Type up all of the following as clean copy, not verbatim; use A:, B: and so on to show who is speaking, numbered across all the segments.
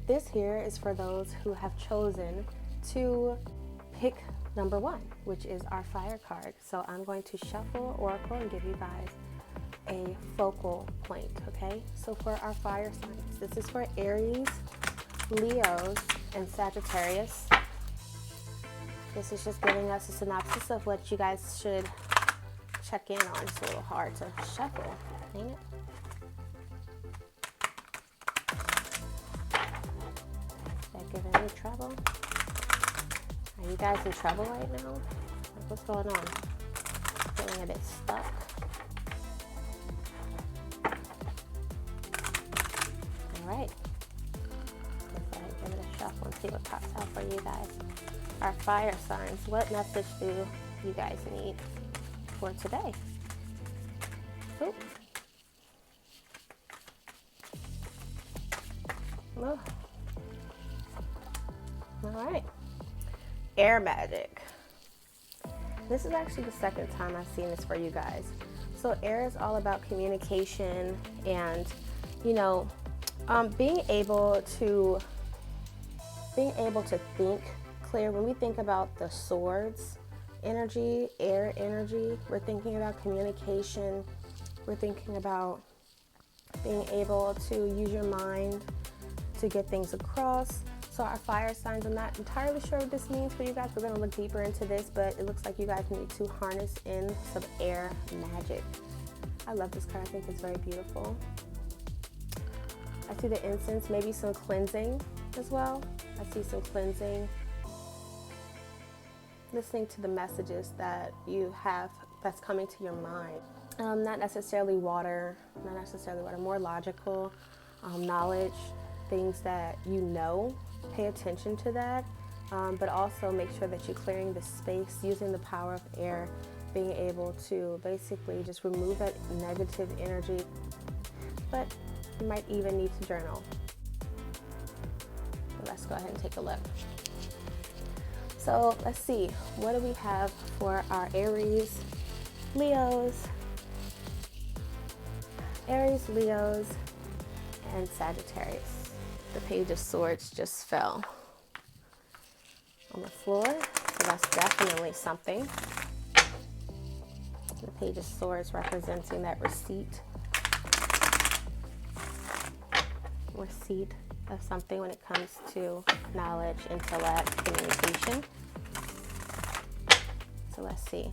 A: this here is for those who have chosen to pick number 1, which is our fire card. So I'm going to shuffle Oracle and give you guys a focal point, okay? So for our fire signs, this is for Aries, Leos, and Sagittarius. This is just giving us a synopsis of what you guys should check in on. It's a little hard to shuffle, ain't it? Is that giving me trouble? Are you guys in trouble right now? Like, what's going on? Feeling a bit stuck. All right. Let's go ahead and give it a shuffle and see what pops out for you guys. Our fire signs. What message do you guys need for today? Ooh. Oh. All right. Air magic. This is actually the second time I've seen this for you guys. So air is all about communication and, you know, being able to think clear. When we think about the swords energy, air energy, we're thinking about communication. We're thinking about being able to use your mind to get things across. So our fire signs, I'm not entirely sure what this means for you guys. We're going to look deeper into this, but it looks like you guys need to harness in some air magic. I love this card. I think it's very beautiful. I see the incense, maybe some cleansing as well. I see some cleansing. Listening to the messages that you have that's coming to your mind. Not necessarily water, more logical knowledge, things that you know. Pay attention to that, but also make sure that you're clearing the space using the power of air, being able to basically just remove that negative energy. But you might even need to journal. So let's go ahead and take a look. So let's see, what do we have for our Aries, Leos, and Sagittarius? The Page of Swords just fell on the floor, so that's definitely something. The Page of Swords representing that receipt of something when it comes to knowledge, intellect, communication. So let's see.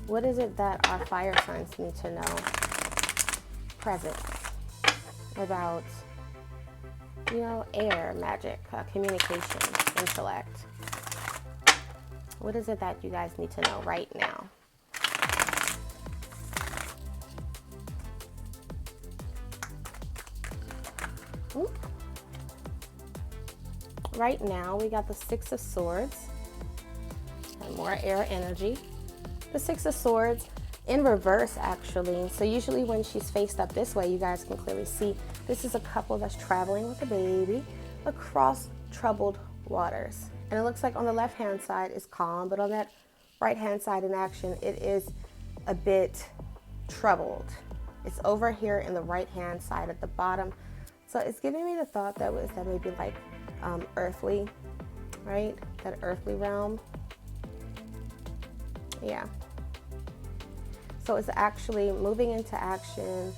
A: What is it that our fire signs need to know present about, you know, air, magic, communication, intellect? What is it that you guys need to know right now? Ooh. Right now, we got the Six of Swords and more air energy. The Six of Swords in reverse, actually. So usually when she's faced up this way, you guys can clearly see this is a couple that's traveling with a baby across troubled waters. And it looks like on the left-hand side is calm, but on that right-hand side in action, it is a bit troubled. It's over here in the right-hand side at the bottom. So it's giving me the thought that maybe like earthly, right? That earthly realm. Yeah. So it's actually moving into action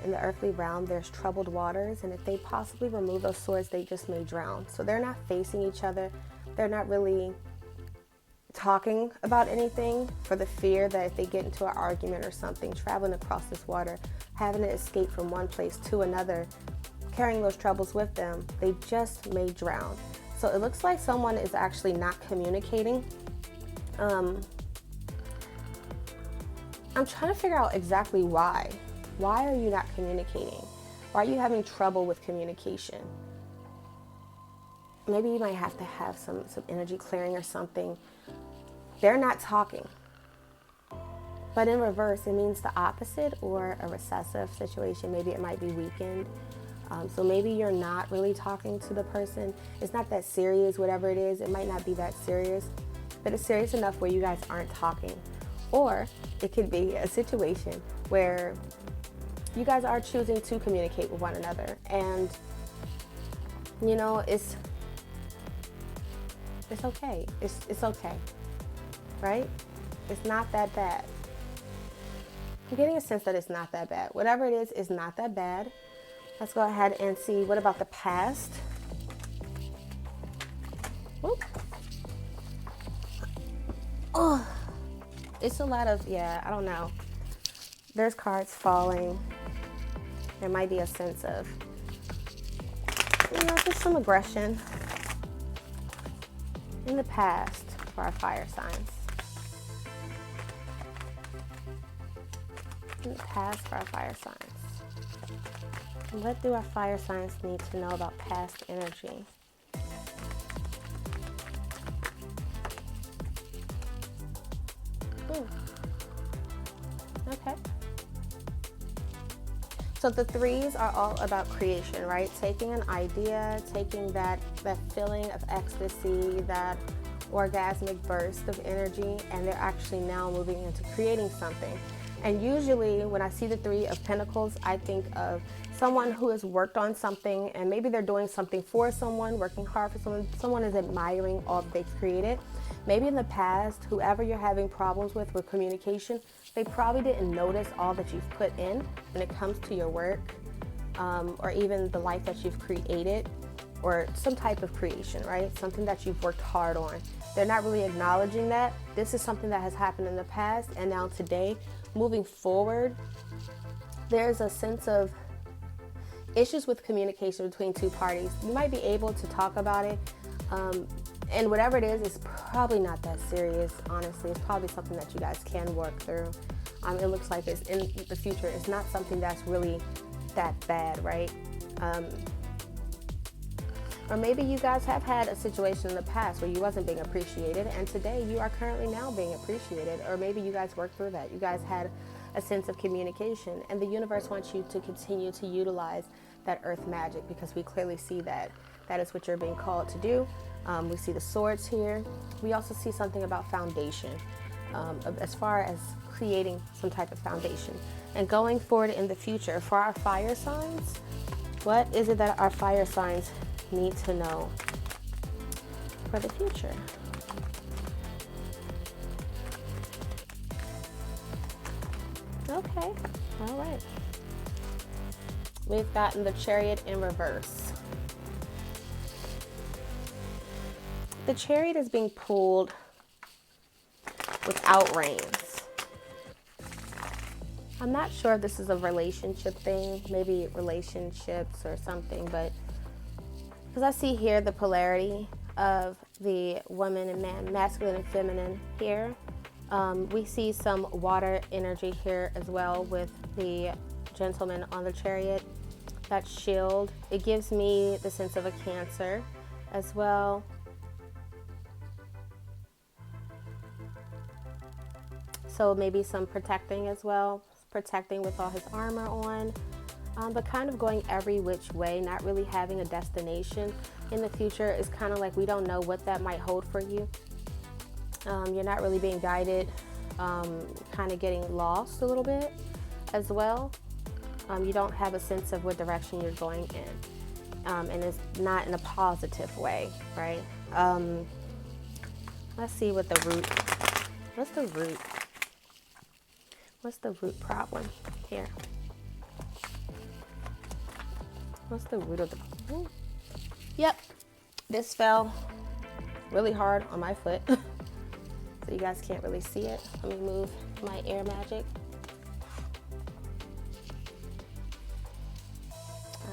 A: in the earthly realm. There's troubled waters, and if they possibly remove those swords, they just may drown. So they're not facing each other. They're not really talking about anything for the fear that if they get into an argument or something, traveling across this water, having to escape from one place to another, carrying those troubles with them, they just may drown. So it looks like someone is actually not communicating. I'm trying to figure out exactly why. Why are you not communicating? Why are you having trouble with communication? Maybe you might have to have some energy clearing or something. They're not talking. But in reverse, it means the opposite, or a recessive situation. Maybe it might be weakened. So maybe you're not really talking to the person. It's not that serious, whatever it is. It might not be that serious, but it's serious enough where you guys aren't talking. Or it could be a situation where you guys are choosing to communicate with one another, and You know, it's okay. It's okay, right? It's not that bad. I'm getting a sense that it's not that bad. Whatever it is not that bad. Let's go ahead and see, what about the past? Whoop. Oh, it's a lot of, yeah, I don't know. There's cards falling. There might be a sense of, just some aggression in the past for our fire signs. In the past for our fire signs. What do our fire signs need to know about past energy? Okay. So the threes are all about creation, right? Taking an idea, taking that feeling of ecstasy, that orgasmic burst of energy, and they're actually now moving into creating something. And usually when I see the Three of Pentacles, I think of someone who has worked on something, and maybe they're doing something for someone, working hard for someone. Someone is admiring all that they've created. Maybe in the past, whoever you're having problems with communication, they probably didn't notice all that you've put in when it comes to your work, or even the life that you've created, or some type of creation, right? Something that you've worked hard on. They're not really acknowledging that. This is something that has happened in the past, and now today, moving forward, there's a sense of issues with communication between two parties. You might be able to talk about it, and whatever it is, it's probably not that serious, honestly. It's probably something that you guys can work through. It looks like it's in the future. It's not something that's really that bad, right? Or maybe you guys have had a situation in the past where you wasn't being appreciated, and today you are currently now being appreciated. Or maybe you guys worked through that. You guys had a sense of communication, and the universe wants you to continue to utilize that earth magic, because we clearly see that that is what you're being called to do. We see the swords here. We also see something about foundation, as far as creating some type of foundation. And going forward in the future, for our fire signs, what is it that our fire signs need to know for the future? Okay, all right. We've gotten the Chariot in reverse. The Chariot is being pulled without reins. I'm not sure if this is a relationship thing, maybe relationships or something, but because I see here the polarity of the woman and man, masculine and feminine here. We see some water energy here as well with the gentleman on the Chariot. That shield, it gives me the sense of a Cancer as well. So maybe some protecting as well, protecting with all his armor on, but kind of going every which way, not really having a destination in the future. Is kind of like we don't know what that might hold for you. You're not really being guided, kind of getting lost a little bit as well. You don't have a sense of what direction you're going in, and it's not in a positive way, right? Let's see what the root, what's the root? What's the root problem here? What's the root of the problem? Yep, this fell really hard on my foot. So you guys can't really see it. Let me move my air magic.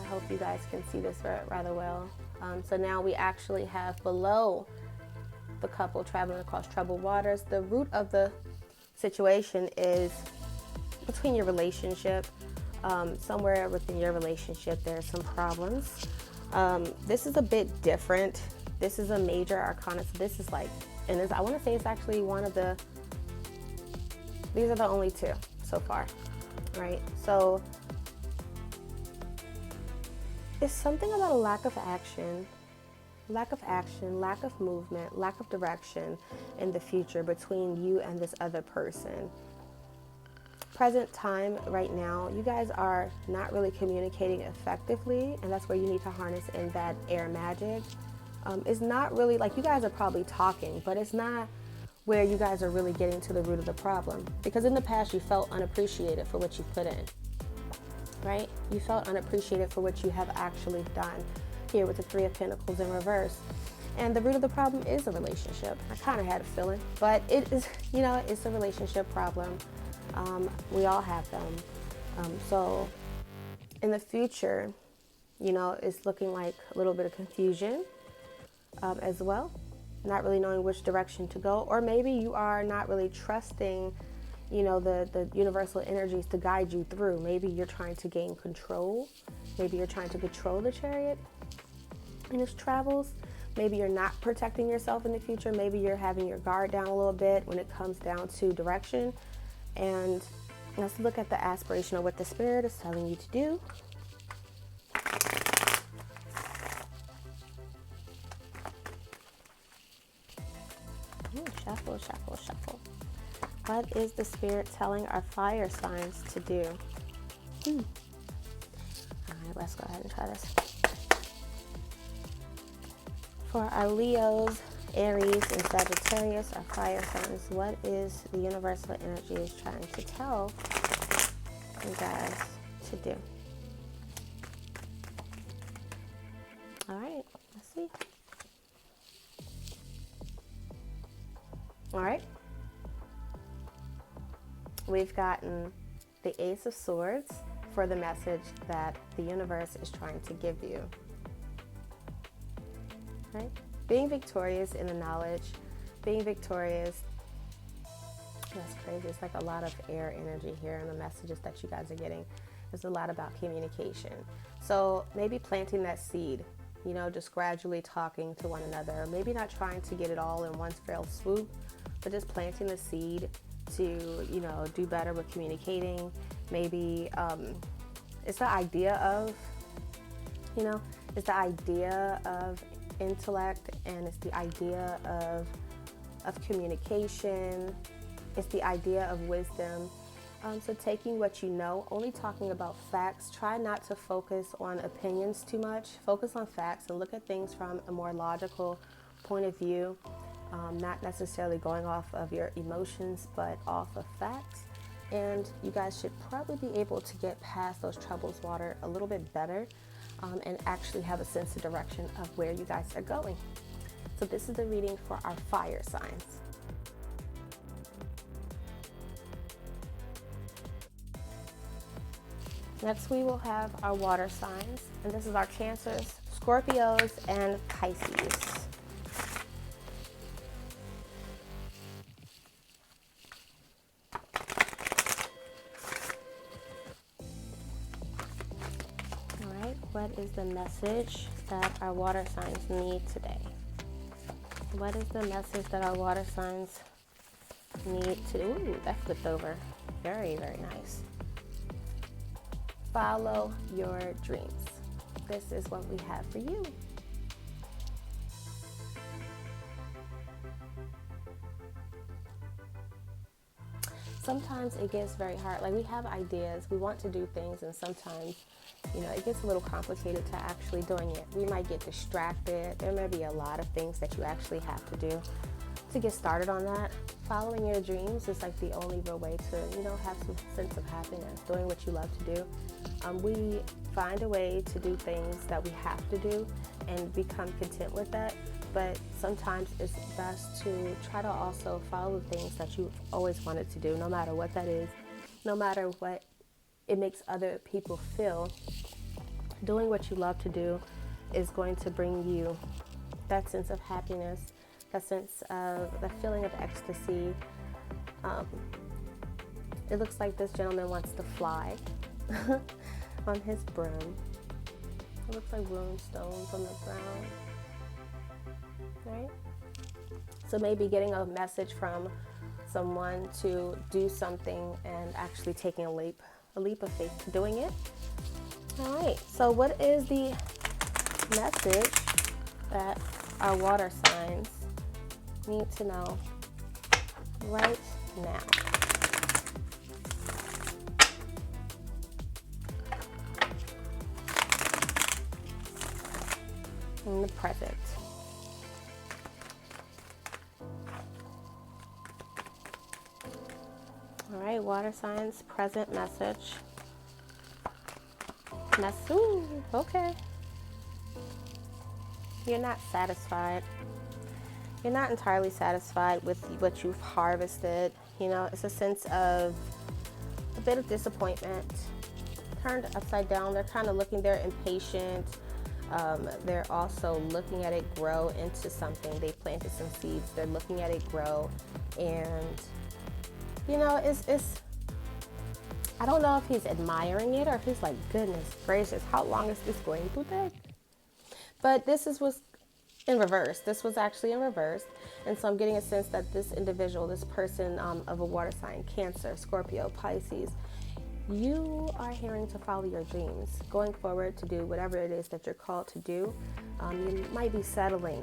A: I hope you guys can see this rather well. So now we actually have below the couple traveling across troubled waters. The root of the situation is between your relationship. Somewhere within your relationship, there are some problems. This is a bit different. This is a major arcana. So this is like, and I want to say it's actually one of the, these are the only two so far, right? So it's something about a lack of action, lack of movement, lack of direction in the future between you and this other person. present time right now, you guys are not really communicating effectively, and that's where you need to harness in that air magic. It's not really like you guys are probably talking, but it's not where you guys are really getting to the root of the problem. Because in the past, you felt unappreciated for what you put in, right? You felt unappreciated for what you have actually done here with the Three of Pentacles in reverse. And the root of the problem is a relationship. I kind of had a feeling, but it is, you know, it's a relationship problem. We all have them. So in the future, you know, it's looking like a little bit of confusion as well. Not really knowing which direction to go, or maybe you are not really trusting, you know, the universal energies to guide you through. Maybe you're trying to gain control. Maybe you're trying to control the Chariot in its travels. Maybe you're not protecting yourself in the future. Maybe you're having your guard down a little bit when it comes down to direction. And let's look at the aspiration of what the Spirit is telling you to do. Shuffle, shuffle, shuffle. What is the Spirit telling our fire signs to do? All right, let's go ahead and try this. For our Leos, Aries, and Sagittarius, our fire signs, what is the universal energy is trying to tell you guys to do? All right, let's see. All right. We've gotten the Ace of Swords for the message that the universe is trying to give you. Right? Being victorious in the knowledge, being victorious, that's crazy. It's like a lot of air energy here in the messages that you guys are getting. There's a lot about communication. So maybe planting that seed, you know, just gradually talking to one another. Maybe not trying to get it all in one fell swoop, but just planting the seed to, you know, do better with communicating. Maybe it's the idea of, you know, it's the idea of intellect, and it's the idea of communication. It's the idea of wisdom. So taking what you know, only talking about facts. Try not to focus on opinions too much. Focus on facts and look at things from a more logical point of view. Not necessarily going off of your emotions, but off of facts. And you guys should probably be able to get past those troubles water a little bit better, and actually have a sense of direction of where you guys are going. So this is the reading for our fire signs. Next, we will have our water signs, and this is our Cancers, Scorpios, and Pisces. What is the message that our water signs need today? What is the message that our water signs need to do? Ooh, that flipped over. Very, very nice. Follow your dreams. This is what we have for you. Sometimes it gets very hard. Like, we have ideas, we want to do things, and sometimes, you know, it gets a little complicated to actually doing it. We might get distracted. There may be a lot of things that you actually have to do to get started on that. Following your dreams is like the only real way to, you know, have some sense of happiness, doing what you love to do. We find a way to do things that we have to do and become content with that. But sometimes it's best to try to also follow the things that you've always wanted to do, no matter what that is, no matter what it makes other people feel. Doing what you love to do is going to bring you that sense of happiness, that sense of the feeling of ecstasy. It looks like this gentleman wants to fly on his broom. It looks like rune stones on the ground, right? So maybe getting a message from someone to do something and actually taking a leap of faith to doing it. All right, so what is the message that our water signs need to know right now? in the present. All right, water signs, present message. Ooh, okay. You're not satisfied. You're not entirely satisfied with what you've harvested. You know, it's a sense of a bit of disappointment, turned upside down. They're kind of looking, they're impatient. They're also looking at it grow into something. They planted some seeds. They're looking at it grow. And, you know, it's I don't know if he's admiring it or if he's like, goodness gracious, how long is this going to take? But was in reverse. This was actually in reverse. And so I'm getting a sense that this individual, this person of a water sign, Cancer, Scorpio, Pisces, you are hearing to follow your dreams, going forward to do whatever it is that you're called to do. You might be settling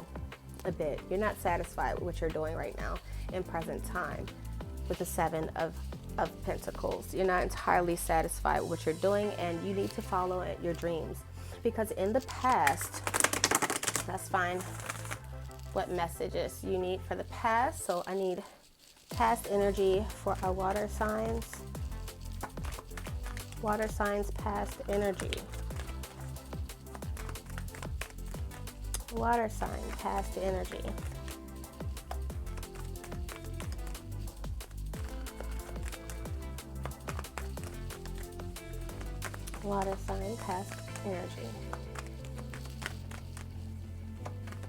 A: a bit. You're not satisfied with what you're doing right now in present time with the Seven of Pentacles. You're not entirely satisfied with what you're doing, and you need to follow your dreams, because in the past, let's find what messages you need for the past. So I need past energy for our water signs. Water signs, past energy. Water sign, past energy. Water sign, past energy.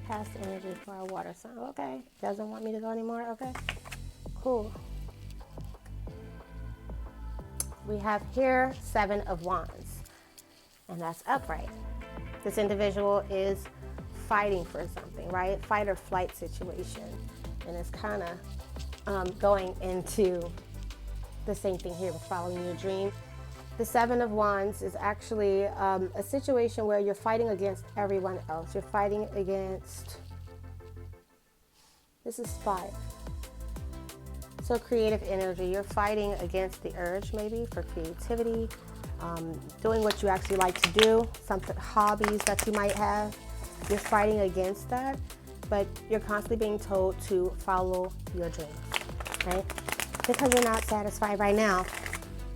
A: Past energy for our water sign. Okay. Doesn't want me to go anymore. Okay. Cool. We have here Seven of Wands, and that's upright. This individual is fighting for something, right? Fight or flight situation. And it's kind of going into the same thing here with following your dream. The Seven of Wands is actually a situation where you're fighting against everyone else. You're fighting against, this is 5. So creative energy. You're fighting against the urge maybe for creativity, doing what you actually like to do, something, hobbies that you might have. You're fighting against that, but you're constantly being told to follow your dreams, right? Because you're not satisfied right now.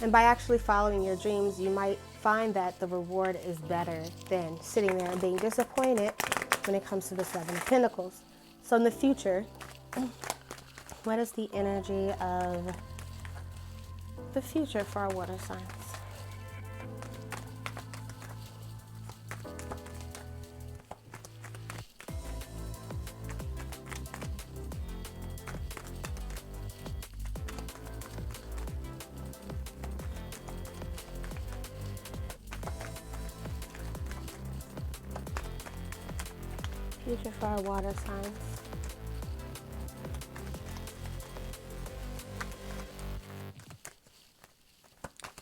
A: And by actually following your dreams, you might find that the reward is better than sitting there and being disappointed when it comes to the Seven of Pentacles. So in the future, what is the energy of the future for our water signs? Future for our water signs.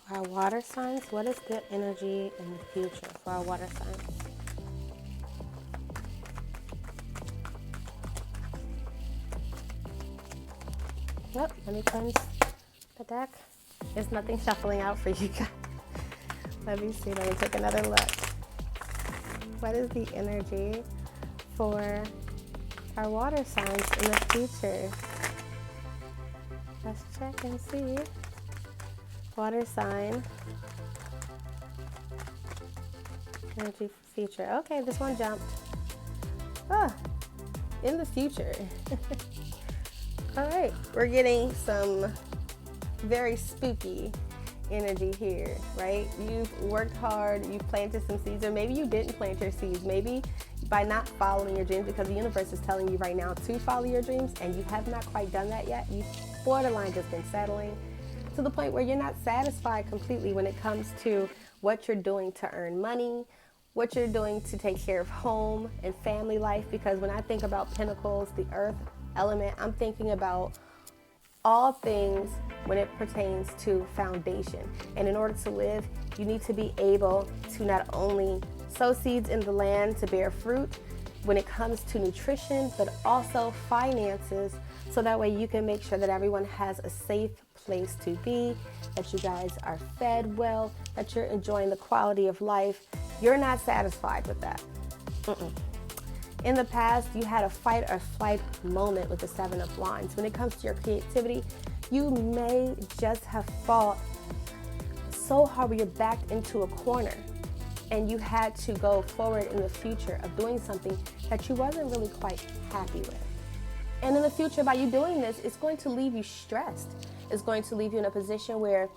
A: For our water signs, what is the energy in the future for our water signs? Yep, let me cleanse the deck. There's nothing shuffling out for you guys. Let me see, let me take another look. What is the energy for our water signs in the future? Let's check and see. Water sign. Energy for future. Okay, this one jumped. Ah, in the future. All right, we're getting some very spooky energy here, right? You've worked hard, you've planted some seeds, or maybe you didn't plant your seeds. Maybe by not following your dreams, because the universe is telling you right now to follow your dreams, and you have not quite done that yet. You've borderline just been settling to the point where you're not satisfied completely when it comes to what you're doing to earn money, what you're doing to take care of home and family life. Because when I think about pentacles, the earth element, I'm thinking about all things when it pertains to foundation. And in order to live, you need to be able to not only sow seeds in the land to bear fruit when it comes to nutrition, but also finances, so that way you can make sure that everyone has a safe place to be, that you guys are fed well, that you're enjoying the quality of life. You're not satisfied with that. In the past, you had a fight or flight moment with the Seven of Wands. When it comes to your creativity, you may just have fought so hard where you're backed into a corner and you had to go forward in the future of doing something that you wasn't really quite happy with. And in the future, by you doing this, it's going to leave you stressed. It's going to leave you in a position where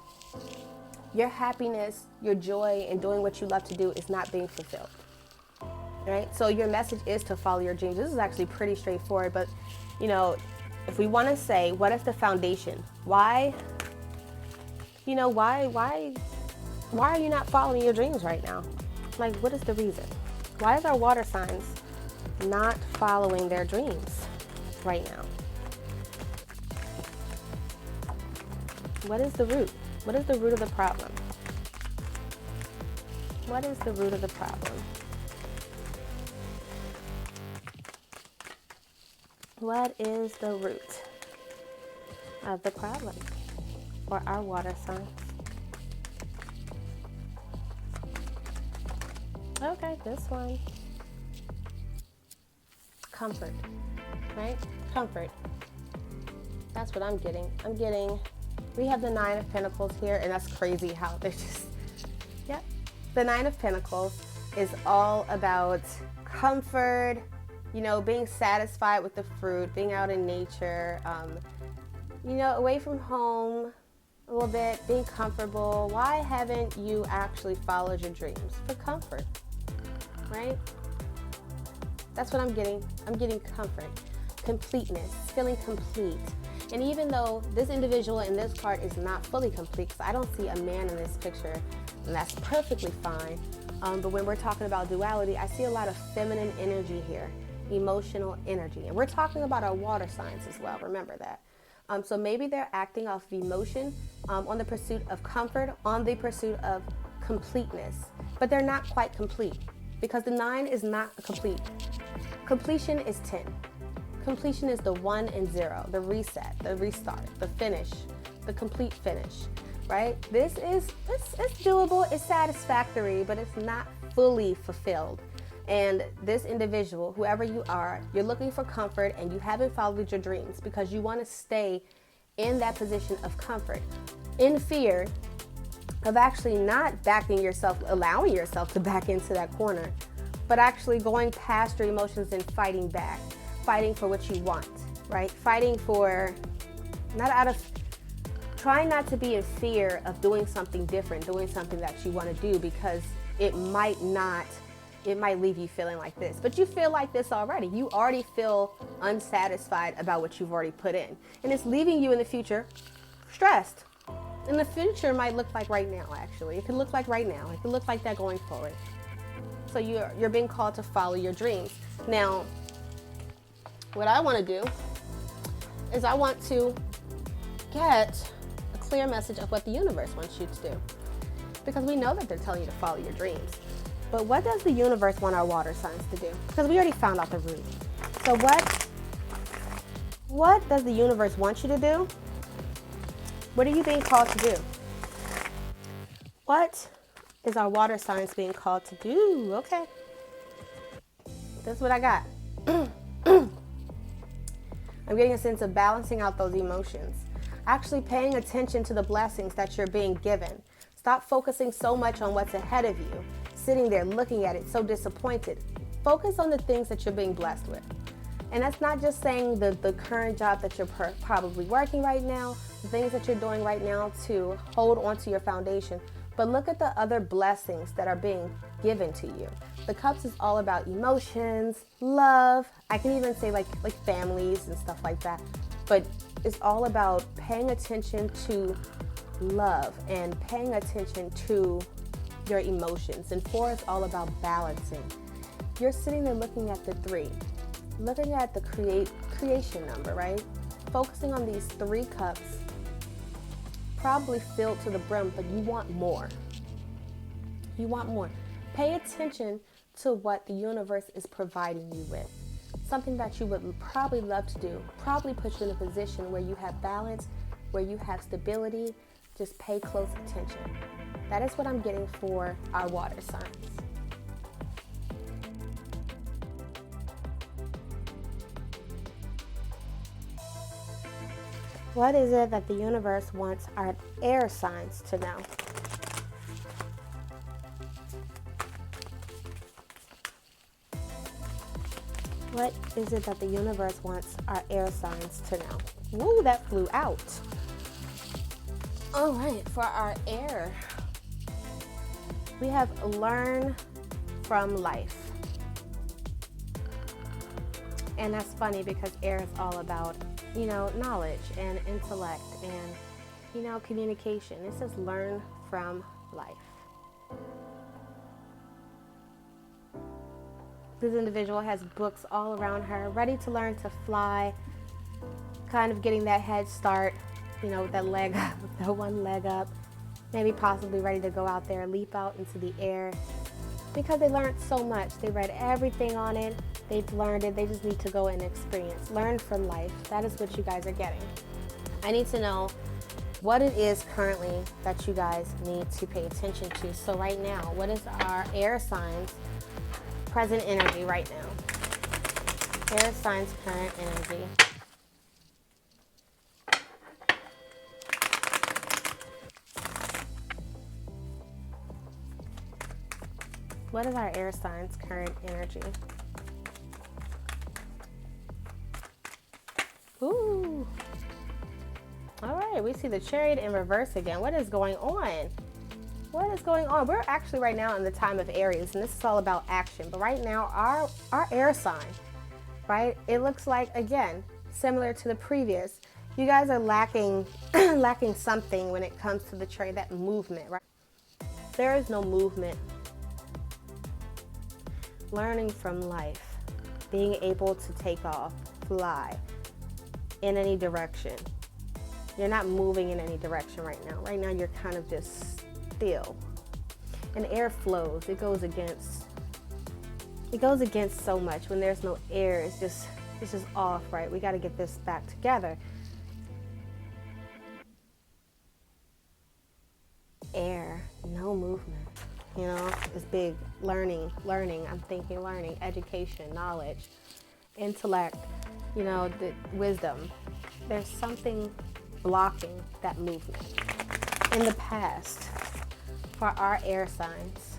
A: your happiness, your joy in doing what you love to do is not being fulfilled. Right? So your message is to follow your dreams. This is actually pretty straightforward, but you know, if we want to say, what is the foundation? Why are you not following your dreams right now? Like, what is the reason? Why is our water signs not following their dreams right now? What is the root? What is the root of the problem? What is the root of the problem? What is the root of the problem for our water signs? Okay, this one. Comfort, right? Comfort. That's what I'm getting. We have the Nine of Pentacles here, and that's crazy how they're just, yep. The Nine of Pentacles is all about comfort, you know, being satisfied with the fruit, being out in nature, you know, away from home a little bit, being comfortable. Why haven't you actually followed your dreams? For comfort, right? That's what I'm getting. I'm getting comfort, completeness, feeling complete. And even though this individual in this card is not fully complete, because I don't see a man in this picture, and that's perfectly fine. But when we're talking about duality, I see a lot of feminine energy here, emotional energy. And we're talking about our water signs as well, remember that. So maybe they're acting off of emotion, on the pursuit of comfort, on the pursuit of completeness. But they're not quite complete, because the 9 is not complete. Completion is 10. Completion is the 1 and 0, the reset, the restart, the finish, the complete finish, right? This is, it's doable, it's satisfactory, but it's not fully fulfilled. And this individual, whoever you are, you're looking for comfort and you haven't followed your dreams because you want to stay in that position of comfort, in fear of actually not backing yourself, allowing yourself to back into that corner, but actually going past your emotions and fighting back. Fighting for what you want, right? Fighting for, trying not to be in fear of doing something different, doing something that you want to do, because it might leave you feeling like this. But you feel like this already. You already feel unsatisfied about what you've already put in. And it's leaving you in the future stressed. And the future might look like right now, actually. It could look like right now. It could look like that going forward. So you're being called to follow your dreams. Now, what I want to do is I want to get a clear message of what the universe wants you to do. Because we know that they're telling you to follow your dreams. But what does the universe want our water signs to do? Because we already found out the root. So what does the universe want you to do? What are you being called to do? What is our water signs being called to do? Okay. That's what I got. I'm getting a sense of balancing out those emotions. Actually paying attention to the blessings that you're being given. Stop focusing so much on what's ahead of you. Sitting there looking at it so disappointed. Focus on the things that you're being blessed with. And that's not just saying the current job that you're probably working right now, the things that you're doing right now to hold onto your foundation. But look at the other blessings that are being given to you. The Cups is all about emotions, love. I can even say like families and stuff like that. But it's all about paying attention to love and paying attention to your emotions. And 4 is all about balancing. You're sitting there looking at the 3, looking at the creation number, right? Focusing on these 3 cups, probably filled to the brim, but you want more. You want more. Pay attention to what the universe is providing you with. Something that you would probably love to do, probably put you in a position where you have balance, where you have stability. Just pay close attention. That is what I'm getting for our water signs. What is it that the universe wants our air signs to know? What is it that the universe wants our air signs to know? Woo, that flew out. All right, for our air, we have learn from life. And that's funny because air is all about, knowledge and intellect and, communication. It says learn from life. This individual has books all around her, ready to learn to fly, kind of getting that head start, with that leg up, the one leg up, maybe possibly ready to go out there, leap out into the air, because they learned so much. They read everything on it. They've learned it. They just need to go and experience, learn from life. That is what you guys are getting. I need to know what it is currently that you guys need to pay attention to. So right now, what is our air signs present energy right now? Air signs current energy. What is our air signs current energy? Ooh. All right, we see the Chariot in reverse again. What is going on? What is going on? We're actually right now in the time of Aries, and this is all about action. But right now, our air sign, right? It looks like, again, similar to the previous. You guys are lacking lacking something when it comes to the Chariot, that movement, right? There is no movement. Learning from life, being able to take off, fly in any direction. You're not moving in any direction right now. Right now, you're kind of just still. And air flows. It goes against so much. When there's no air, it's just off, right? We got to get this back together. Air, no movement. It's big. Learning. I'm thinking learning, education, knowledge, intellect, the wisdom. There's something blocking that movement. In the past, for our air signs,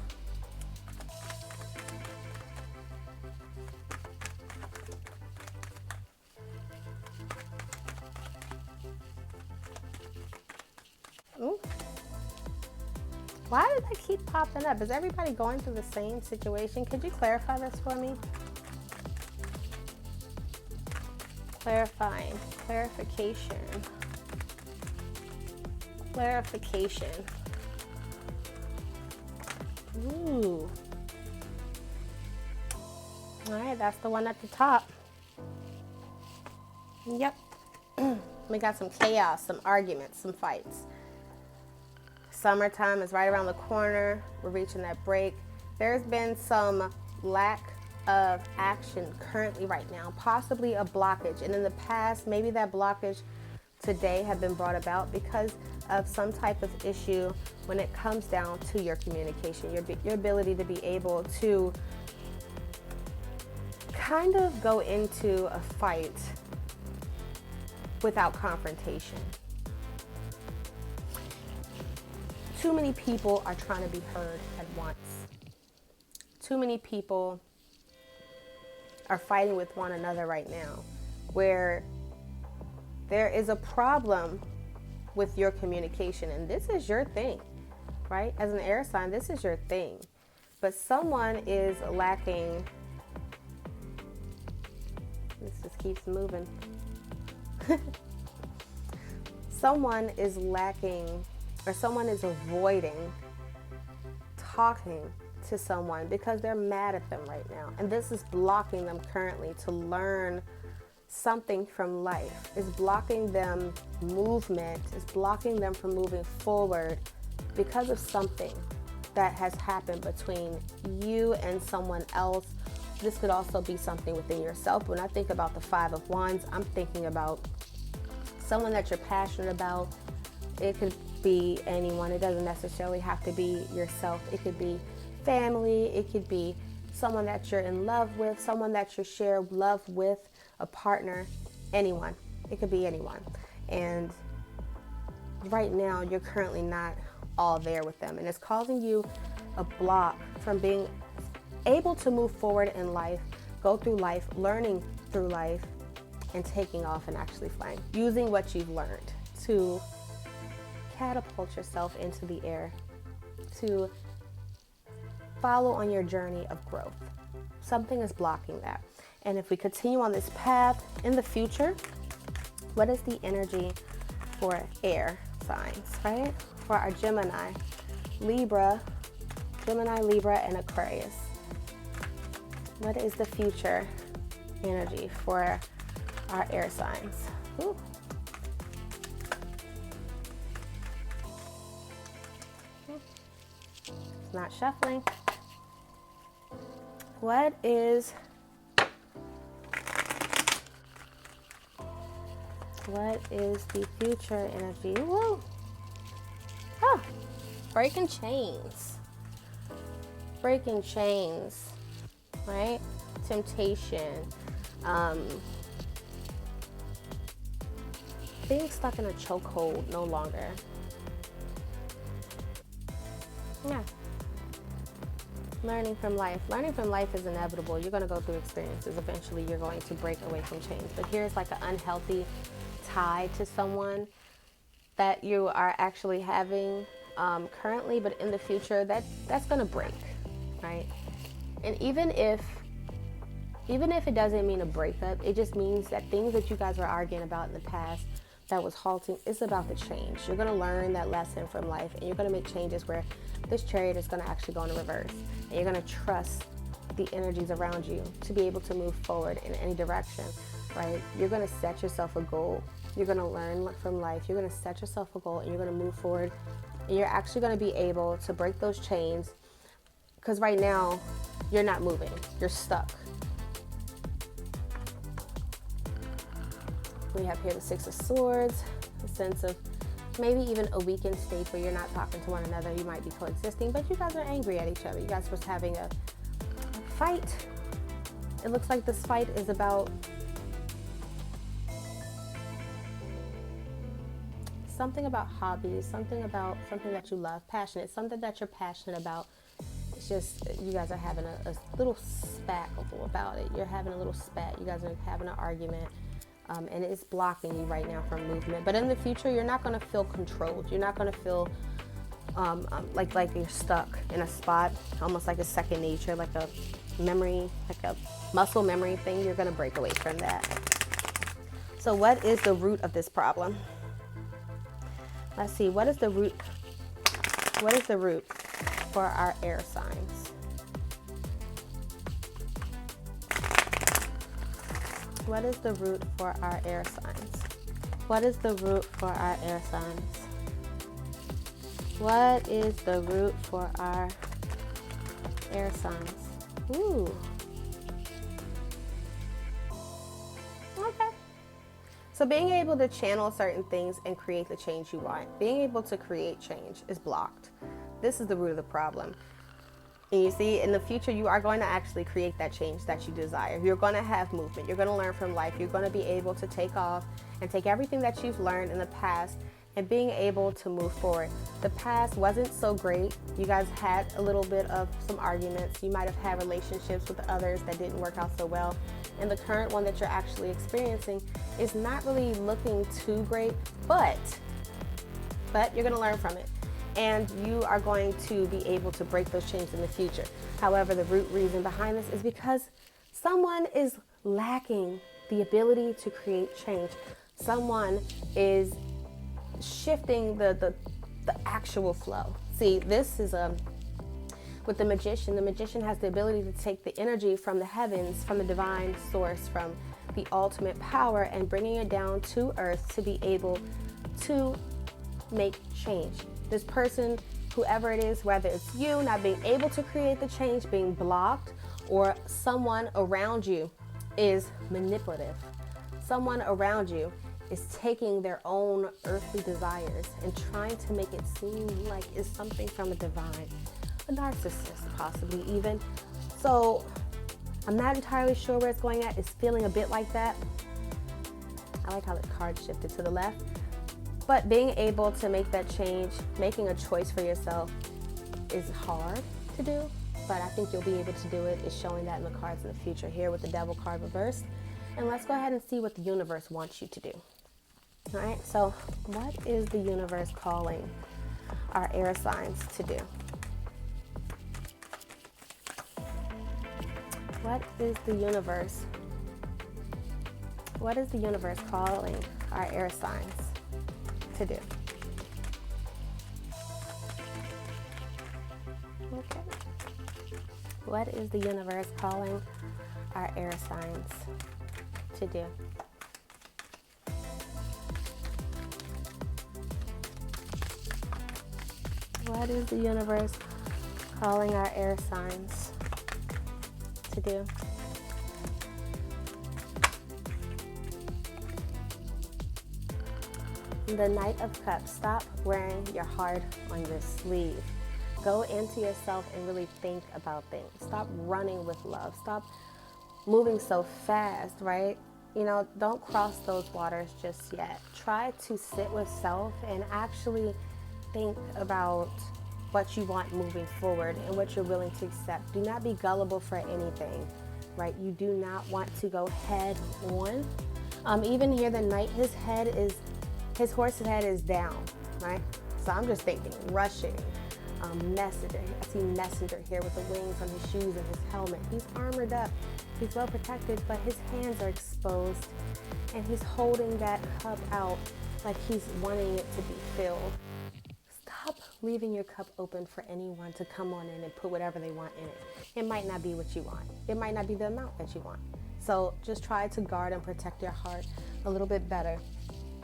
A: ooh. Why did that keep popping up? Is everybody going through the same situation? Could you clarify this for me? Clarification. Ooh. All right, that's the one at the top. Yep. We got some chaos, some arguments, some fights. Summertime is right around the corner. We're reaching that break. There's been some lack of action currently right now, possibly a blockage. And in the past, maybe that blockage today had been brought about because of some type of issue when it comes down to your communication, your ability to be able to kind of go into a fight without confrontation. Too many people are trying to be heard at once. Too many people are fighting with one another right now, where there is a problem with your communication, and this is your thing, right? As an air sign, this is your thing. But someone is lacking. This just keeps moving. Someone is lacking, or someone is avoiding talking to someone because they're mad at them right now. And this is blocking them currently to learn something from life. It's blocking them movement. It's blocking them from moving forward because of something that has happened between you and someone else. This could also be something within yourself. When I think about the Five of Wands, I'm thinking about someone that you're passionate about. It could be anyone. It doesn't necessarily have to be yourself. It could be family. It could be someone that you're in love with, someone that you share love with, a partner, anyone. It could be anyone. And right now, you're currently not all there with them. And it's causing you a block from being able to move forward in life, go through life, learning through life, and taking off and actually flying. Using what you've learned to catapult yourself into the air, to follow on your journey of growth. Something is blocking that. And if we continue on this path in the future, what is the energy for air signs, right? For our Gemini, Libra, and Aquarius. What is the future energy for our air signs? Ooh. It's not shuffling. What is the future energy? Whoa. Oh, breaking chains. Breaking chains, right? Temptation. Being stuck in a chokehold no longer. Yeah. Learning from life. Learning from life is inevitable. You're going to go through experiences. Eventually, you're going to break away from chains. But here's like an unhealthy tie to someone that you are actually having currently, but in the future, that's going to break, right? And even if it doesn't mean a breakup, it just means that things that you guys were arguing about in the past that was halting, it's about to change. You're going to learn that lesson from life, and you're going to make changes where this chariot is going to actually go in reverse, and you're going to trust the energies around you to be able to move forward in any direction, right? You're going to set yourself a goal. You're going to learn from life. You're going to set yourself a goal, and you're going to move forward, and you're actually going to be able to break those chains, because right now you're not moving. You're stuck. We have here the Six of Swords, a sense of maybe even a weakened state where you're not talking to one another. You might be coexisting, but you guys are angry at each other. You guys were having a fight. It looks like this fight is about something about hobbies, something that you love, passionate, something that you're passionate about. It's just you guys are having a little spackle about it. You're having a little spat. You guys are having an argument. And it's blocking you right now from movement. But in the future, you're not going to feel controlled. You're not going to feel like you're stuck in a spot, almost like a second nature, like a memory, like a muscle memory thing. You're going to break away from that. So what is the root of this problem? Let's see. What is the root? What is the root for our air signs? What is the root for our air signs? What is the root for our air signs? What is the root for our air signs? Ooh. Okay. So being able to channel certain things and create the change you want, being able to create change is blocked. This is the root of the problem. And you see, in the future, you are going to actually create that change that you desire. You're going to have movement. You're going to learn from life. You're going to be able to take off and take everything that you've learned in the past and being able to move forward. The past wasn't so great. You guys had a little bit of some arguments. You might have had relationships with others that didn't work out so well. And the current one that you're actually experiencing is not really looking too great, but you're going to learn from it. And you are going to be able to break those chains in the future. However, the root reason behind this is because someone is lacking the ability to create change. Someone is shifting the actual flow. See, this is with the magician. The magician has the ability to take the energy from the heavens, from the divine source, from the ultimate power, and bringing it down to earth to be able to make change. This person, whoever it is, whether it's you not being able to create the change, being blocked, or someone around you is manipulative. Someone around you is taking their own earthly desires and trying to make it seem like it's something from the divine. A narcissist, possibly even. So I'm not entirely sure where it's going at. It's feeling a bit like that. I like how the card shifted to the left. But being able to make that change, making a choice for yourself is hard to do, but I think you'll be able to do it. It's showing that in the cards in the future here with the Devil card reversed. And let's go ahead and see what the universe wants you to do. All right, so what is the universe calling our air signs to do? What is the universe? What is the universe calling our air signs to do? Okay. What is the universe calling our air signs to do? What is the universe calling our air signs to do? The Knight of Cups. Stop wearing your heart on your sleeve. Go into yourself and really think about things. Stop running with love. Stop moving so fast, right? You know, don't cross those waters just yet. Try to sit with self and actually think about what you want moving forward and what you're willing to accept. Do not be gullible for anything, right? You do not want to go head on. Even here, the Knight, his horse's head is down, right? So I'm just thinking, rushing, messenger. I see messenger here with the wings on his shoes and his helmet. He's armored up. He's well protected, but his hands are exposed, and he's holding that cup out like he's wanting it to be filled. Stop leaving your cup open for anyone to come on in and put whatever they want in it. It might not be what you want. It might not be the amount that you want. So just try to guard and protect your heart a little bit better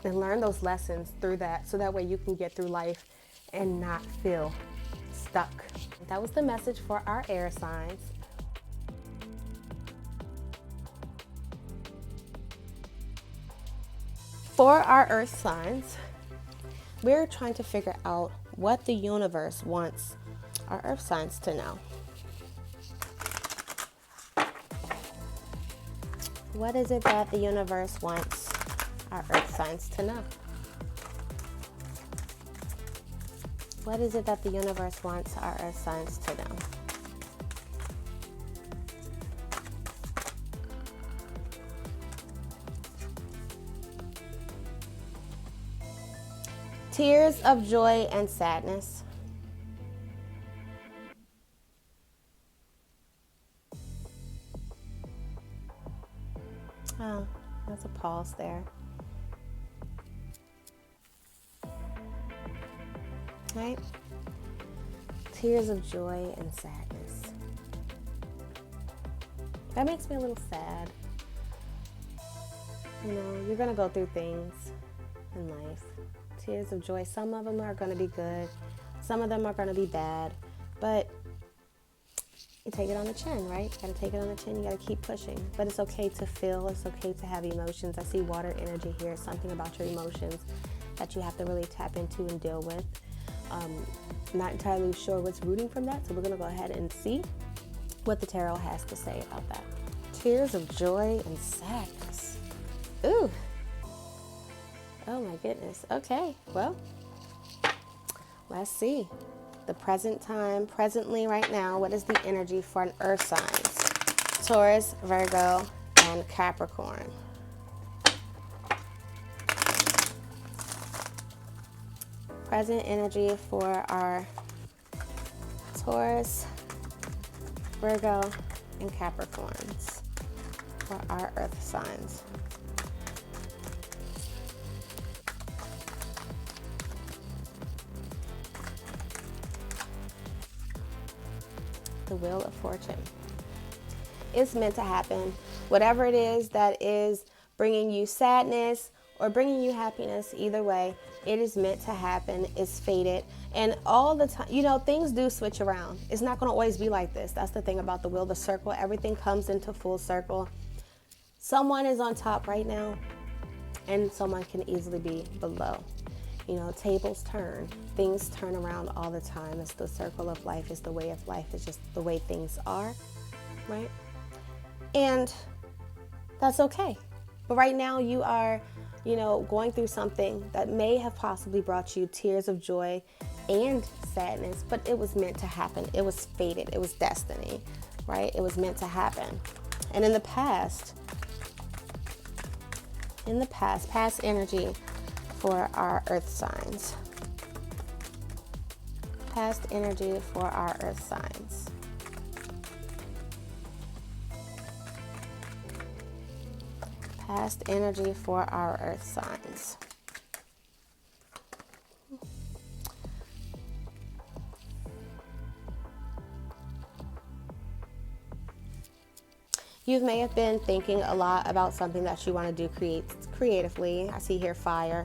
A: and learn those lessons through that, so that way you can get through life and not feel stuck. That was the message for our air signs. For our earth signs, we're trying to figure out what the universe wants our earth signs to know. What is it that the universe wants our earth signs to know? What is it that the universe wants our earth signs to know? Tears of joy and sadness. Oh, there's a pause there. Right? Tears of joy and sadness. That makes me a little sad. You know, you're going to go through things in life. Tears of joy. Some of them are going to be good. Some of them are going to be bad. But you take it on the chin, right? You got to take it on the chin. You got to keep pushing. But it's okay to feel. It's okay to have emotions. I see water energy here. Something about your emotions that you have to really tap into and deal with. Not entirely sure what's rooting from that. So we're going to go ahead and see what the tarot has to say about that. Tears of joy and sadness. Ooh. Oh my goodness. Okay, well, let's see. The present time, presently right now, what is the energy for an earth signs? Taurus, Virgo, and Capricorn. Present energy for our Taurus, Virgo, and Capricorns for our earth signs. The Wheel of Fortune. It's meant to happen. Whatever it is that is bringing you sadness or bringing you happiness, either way, it is meant to happen. It's fated. And all the time, you know, things do switch around. It's not going to always be like this. That's the thing about the wheel, the circle. Everything comes into full circle. Someone is on top right now, and someone can easily be below. You know, tables turn. Things turn around all the time. It's the circle of life. It's the way of life. It's just the way things are, right? And that's okay. But right now you are you know, going through something that may have possibly brought you tears of joy and sadness, but it was meant to happen. It was fated. It was destiny, right? It was meant to happen. And in the past, past energy for our earth signs. Past energy for our earth signs. Past energy for our earth signs. You may have been thinking a lot about something that you want to do creatively. I see here fire,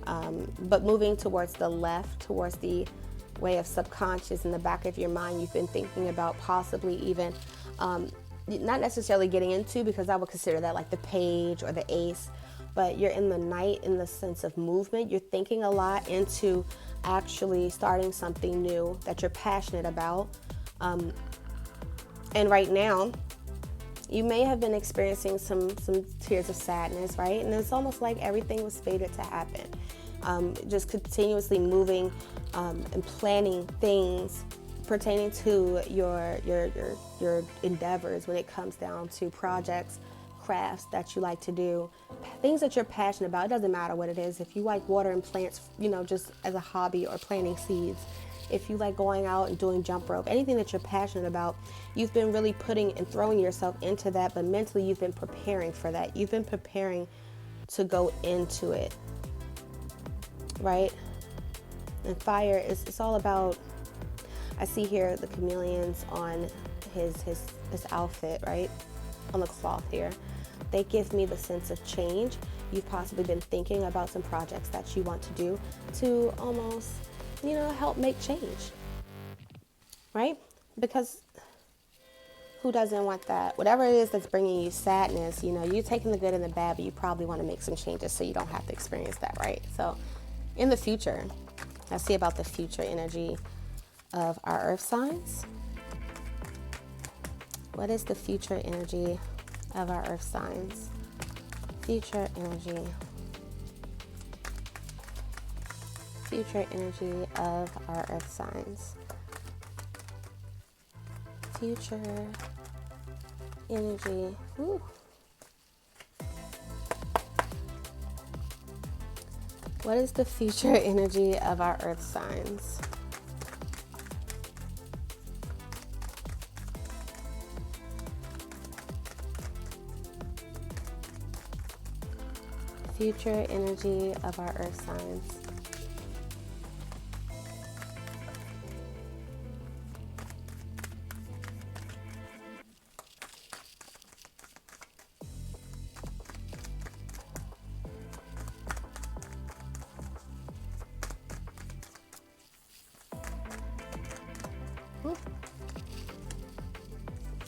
A: but moving towards the left, towards the way of subconscious in the back of your mind, you've been thinking about possibly even, not necessarily getting into, because I would consider that like the page or the ace, but you're in the night in the sense of movement. You're thinking a lot into actually starting something new that you're passionate about. And right now, you may have been experiencing some tears of sadness, right? And it's almost like everything was fated to happen. Just continuously moving and planning things pertaining to your endeavors when it comes down to projects, crafts that you like to do, things that you're passionate about. It doesn't matter what it is. If you like watering plants, you know, just as a hobby, or planting seeds, if you like going out and doing jump rope, anything that you're passionate about, you've been really putting and throwing yourself into that, but mentally you've been preparing for that. You've been preparing to go into it, right? And fire is, it's all about, I see here the chameleons on his outfit, right? On the cloth here. They give me the sense of change. You've possibly been thinking about some projects that you want to do to almost, you know, help make change, right? Because who doesn't want that? Whatever it is that's bringing you sadness, you know, you're taking the good and the bad, but you probably want to make some changes so you don't have to experience that, right? So in the future, let's see about the future energy of our earth signs. What is the future energy of our earth signs? Future energy. Future energy of our earth signs. Future energy. Woo. What is the future energy of our earth signs? Future energy of our earth signs.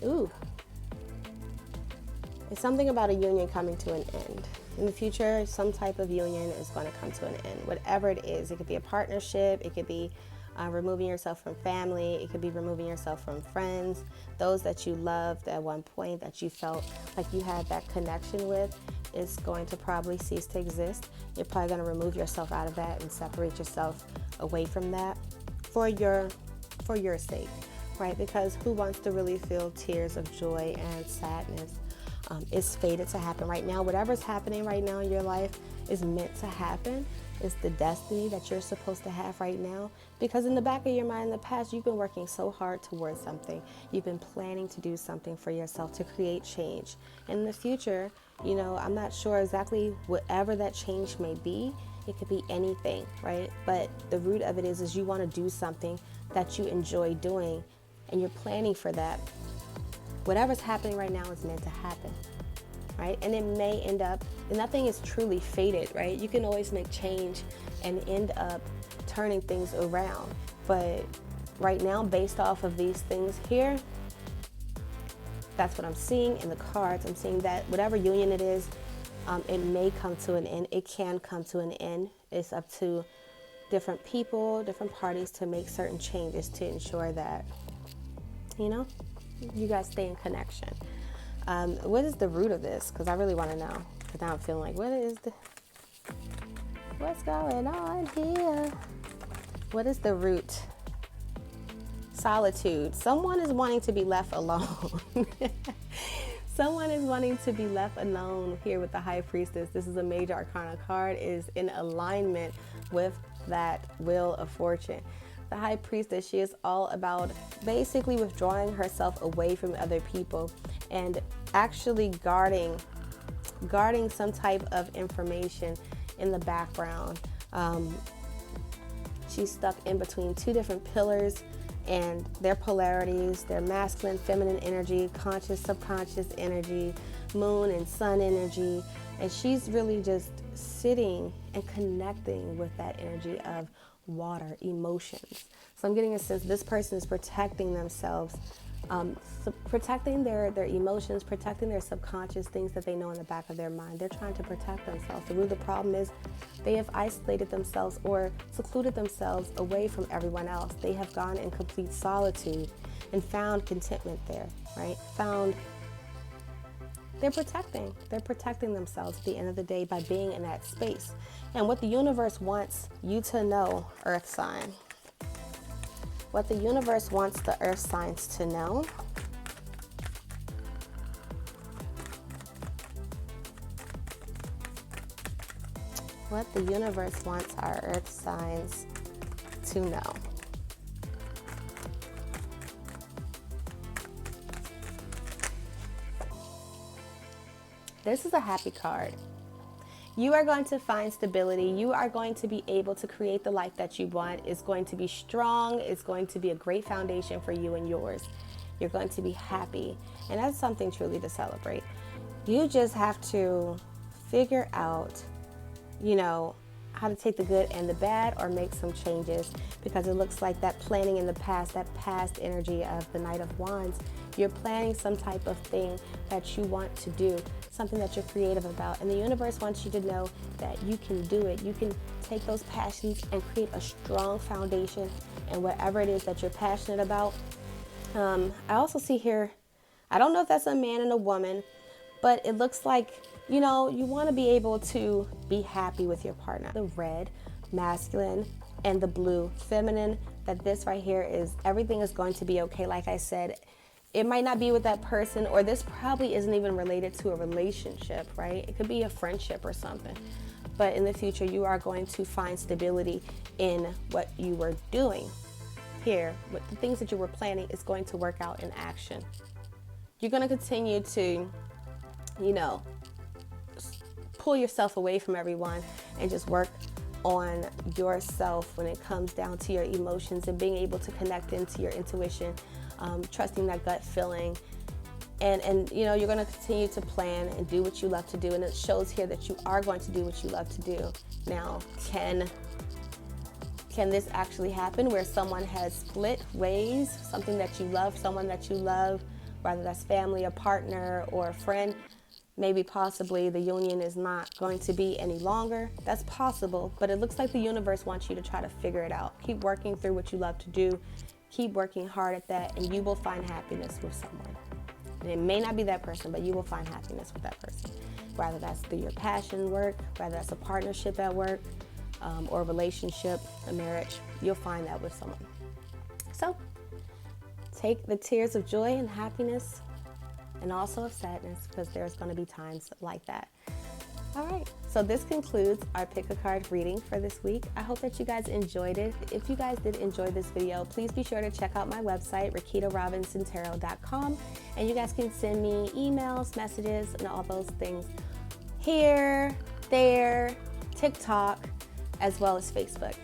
A: Ooh. It's something about a union coming to an end. In the future, some type of union is going to come to an end. Whatever it is, it could be a partnership, it could be removing yourself from family, it could be removing yourself from friends, those that you loved at one point that you felt like you had that connection with is going to probably cease to exist. You're probably going to remove yourself out of that and separate yourself away from that for your sake, right? Because who wants to really feel tears of joy and sadness? It's fated to happen right now. Whatever's happening right now in your life is meant to happen. It's the destiny that you're supposed to have right now. Because in the back of your mind, in the past, you've been working so hard towards something. You've been planning to do something for yourself to create change. And in the future, you know, I'm not sure exactly whatever that change may be. It could be anything, right? But the root of it is you want to do something that you enjoy doing, and you're planning for that. Whatever's happening right now is meant to happen, right? And it may end up, and nothing is truly fated, right? You can always make change and end up turning things around. But right now, based off of these things here, that's what I'm seeing in the cards. I'm seeing that whatever union it is, it may come to an end. It can come to an end. It's up to different people, different parties to make certain changes to ensure that, you know, you guys stay in connection. What is the root of this? Because I really want to know. Because now I'm feeling like, what is the What's going on here? What is the root? Solitude. Someone is wanting to be left alone. Someone is wanting to be left alone here with the High Priestess. This is a major arcana card, is in alignment with that Wheel of Fortune. The High Priestess, she is all about basically withdrawing herself away from other people and actually guarding some type of information in the background. She's stuck in between two different pillars and their polarities, their masculine, feminine energy, conscious, subconscious energy, moon and sun energy. And she's really just sitting and connecting with that energy of water, emotions. So I'm getting a sense this person is protecting themselves, protecting their emotions, protecting their subconscious things that they know in the back of their mind. They're trying to protect themselves. The root of the problem is they have isolated themselves or secluded themselves away from everyone else. They have gone in complete solitude and found contentment there, right? They're protecting themselves at the end of the day by being in that space. And what the universe wants you to know, Earth sign, what the universe wants the Earth signs to know what the universe wants our Earth signs to know. This is a happy card. You are going to find stability. You are going to be able to create the life that you want. It's going to be strong. It's going to be a great foundation for you and yours. You're going to be happy. And that's something truly to celebrate. You just have to figure out, how to take the good and the bad or make some changes, because it looks like that planning in the past, that past energy of the Knight of Wands, you're planning some type of thing that you want to do, something that you're creative about. And the universe wants you to know that you can do it. You can take those passions and create a strong foundation in whatever it is that you're passionate about. I also see here, I don't know if that's a man and a woman, but it looks like, you want to be able to be happy with your partner. The red, masculine, and the blue, feminine, that this right here is, everything is going to be okay. Like I said, it might not be with that person, or this probably isn't even related to a relationship, right? It could be a friendship or something. But in the future, you are going to find stability in what you were doing here. With the things that you were planning is going to work out in action. You're going to continue to, pull yourself away from everyone and just work on yourself when it comes down to your emotions and being able to connect into your intuition, trusting that gut feeling. And you're going to continue to plan and do what you love to do. And it shows here that you are going to do what you love to do. Now, can this actually happen where someone has split ways, something that you love, someone that you love, whether that's family, a partner, or a friend? Maybe possibly the union is not going to be any longer. That's possible, but it looks like the universe wants you to try to figure it out. Keep working through what you love to do. Keep working hard at that, and you will find happiness with someone. And it may not be that person, but you will find happiness with that person. Whether that's through your passion work, whether that's a partnership at work, or a relationship, a marriage, you'll find that with someone. So take the tears of joy and happiness, and also of sadness, because there's going to be times like that. All right, so this concludes our pick a card reading for this week. I hope that you guys enjoyed it. If you guys did enjoy this video, please be sure to check out my website, RakitaRobinsonTarot.com, and you guys can send me emails, messages, and all those things here, there, TikTok, as well as Facebook.